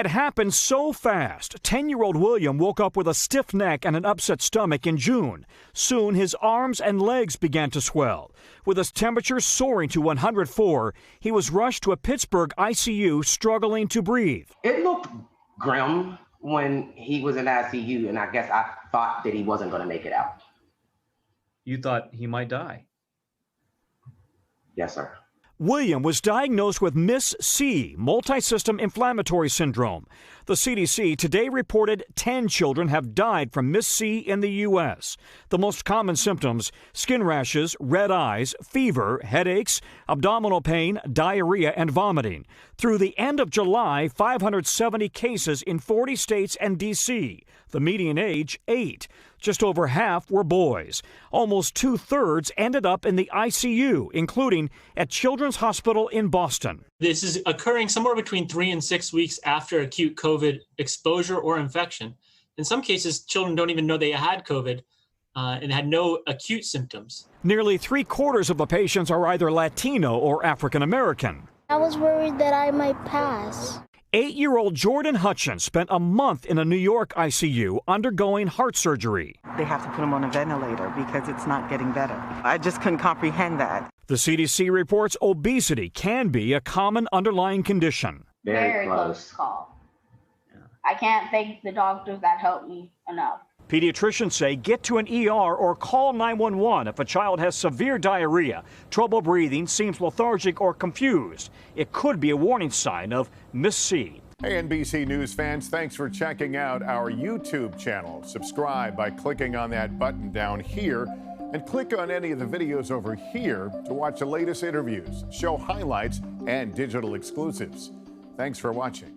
It happened so fast. 10-year-old William woke up with a stiff neck and an upset stomach in June. Soon, his arms and legs began to swell. With his temperature soaring to 104, he was rushed to a Pittsburgh ICU, struggling to breathe. It looked grim when he was in ICU, and I guess I thought that he wasn't going to make it out. You thought he might die? Yes, sir. William was diagnosed with MIS-C, multisystem inflammatory syndrome. The CDC today reported 10 children have died from MIS-C in the U.S. The most common symptoms: skin rashes, red eyes, fever, headaches, abdominal pain, diarrhea, and vomiting. Through the end of July, 570 cases in 40 states and D.C. The median age, 8. Just over half were boys. Almost 2/3 ended up in the ICU, including at Children's Hospital in Boston. This is occurring somewhere between 3 and 6 weeks after acute COVID exposure or infection. In some cases, children don't even know they had COVID and had no acute symptoms. Nearly 3/4 of the patients are either Latino or African American. I was worried that I might pass. 8-year-old Jordan Hutchins spent a month in a New York ICU undergoing heart surgery. They have to put him on a ventilator because it's not getting better. I just couldn't comprehend that. The CDC reports obesity can be a common underlying condition. Very close call. I can't thank the doctors that helped me enough. Pediatricians say get to an ER or call 911 if a child has severe diarrhea, trouble breathing, seems lethargic or confused. It could be a warning sign of MIS-C. Hey, NBC News fans, thanks for checking out our YouTube channel. Subscribe by clicking on that button down here, and click on any of the videos over here to watch the latest interviews, show highlights, and digital exclusives. Thanks for watching.